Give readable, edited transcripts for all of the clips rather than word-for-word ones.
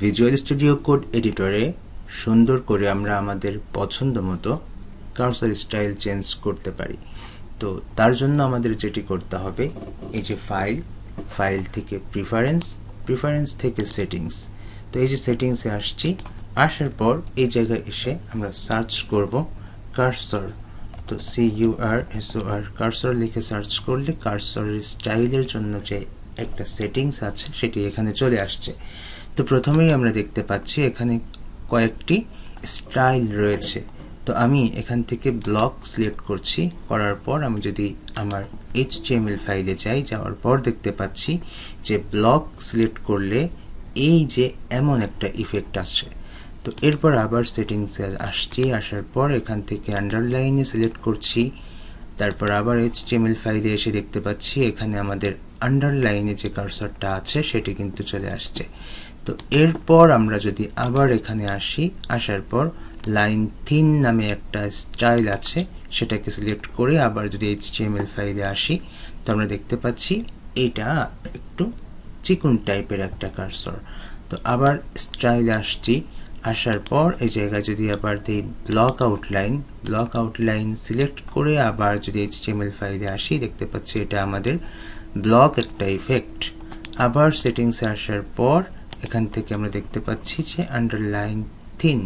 Visual studio code এডিটরে সুন্দর করে আমরা আমাদের পছন্দ মতো কার্সর স্টাইল চেঞ্জ করতে পারি। তো তার জন্য আমাদের যেটি করতে হবে, এই যে ফাইল থেকে প্রিফারেন্স থেকে সেটিংস। তো এই যে সেটিংসে আসছি, আসার পর এই জায়গায় এসে আমরা সার্চ করব কার্সর। তো CURSOR কার্সর লিখে সার্চ করলে কার্সরের স্টাইলের জন্য যে একটা সেটিংস আছে সেটি এখানে চলে আসছে। তো প্রথমেই আমরা দেখতে পাচ্ছি এখানে কয়েকটি স্টাইল রয়েছে। তো আমি এখান থেকে ব্লক সিলেক্ট করছি, করার পর আমি যদি আমার HTML ফাইলে যাওয়ার পর দেখতে পাচ্ছি যে ব্লক সিলেক্ট করলে এই যে এমন একটা ইফেক্ট আসে। তো এরপর আবার সেটিংসে আসছি, আসার পর এখান থেকে আন্ডারলাইনে সিলেক্ট করছি, তারপর আবার HTML ফাইলে এসে দেখতে পাচ্ছি এখানে আমাদের আন্ডারলাইনে যে কার্সরটা আছে সেটি কিন্তু চলে আসছে। তো এরপর আমরা যদি আবার এখানে আসি, আসার পর লাইন 3 নামে একটা স্টাইল আছে, সেটাকে সিলেক্ট করে আবার যদি HTML ফাইলে আসি, তো আমরা দেখতে পাচ্ছি এটা একটু চিকন টাইপের একটা কার্সর। তো আবার স্টাইলে আসছি, আসার পর এই জায়গায় যদি আবার দিই ব্লক আউটলাইন সিলেক্ট করে আবার যদি HTML ফাইলে আসি, দেখতে পাচ্ছি এটা আমাদের ব্লক একটা ইফেক্ট। আবার সেটিংসে আসার পর এখান থেকে আমরা দেখতে পাচ্ছি যে আন্ডারলাইন 3।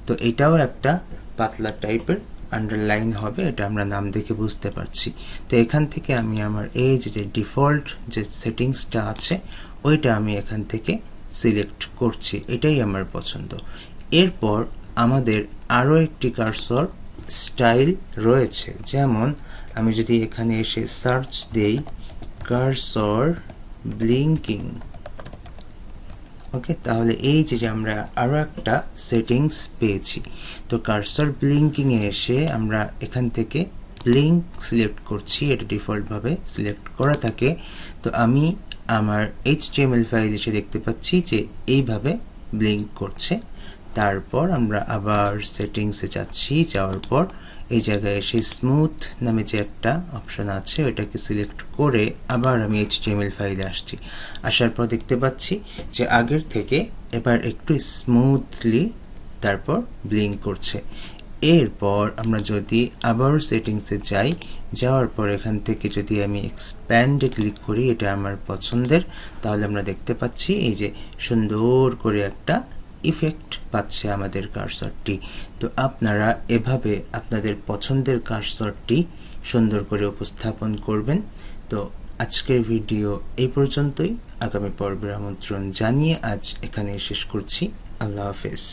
তো এটাও একটা পাতলা টাইপের আন্ডারলাইন হবে, এটা আমরা নাম দেখে বুঝতে পারছি। তো এখান থেকে আমি আমার এই যে ডিফল্ট যে সেটিংসটা আছে ওইটা আমি এখান থেকে সিলেক্ট করছি, এটাই আমার পছন্দ। এরপর আমাদের আরও একটি কার্সর স্টাইল রয়েছে, যেমন আমি যদি এখানে এসে সার্চ দেই কার্সর ব্লিঙ্কিং, ওকে, তাহলে এই যে আমরা আরও একটা সেটিংস পেয়েছি। তো কার্সর ব্লিঙ্কিংয়ে এসে আমরা এখান থেকে ব্লিঙ্ক সিলেক্ট করছি, এটা ডিফল্টভাবে সিলেক্ট করা থাকে। তো আমি আমার HTML ফাইল এসে দেখতে পাচ্ছি যে এইভাবে ব্লিঙ্ক করছে। তারপর আমরা আবার সেটিংসে যাচ্ছি, যাওয়ার পর এই জায়গায় এসে স্মুথ নামে যে একটা অপশন আছে ওইটাকে সিলেক্ট করে আবার আমি HTML ফাইলে আসছি, আসার পর দেখতে পাচ্ছি যে আগের থেকে এবার একটু স্মুথলি তারপর ব্লিঙ্ক করছে। এরপর আমরা যদি আবার সেটিংসে যাওয়ার পর এখান থেকে যদি আমি এক্সপ্যান্ডে ক্লিক করি, এটা আমার পছন্দের, তাহলে আমরা দেখতে পাচ্ছি এই যে সুন্দর করে একটা ইফেক্ট পাচ্ছে আমাদের কার্সরটি। তো আপনারা এভাবে আপনাদের পছন্দের কার্সরটি সুন্দর করে উপস্থাপন করবেন। তো আজকের ভিডিও এই পর্যন্তই, আগামী পর্বের আমন্ত্রণ জানিয়ে আজ এখানে শেষ করছি। আল্লাহ হাফেজ।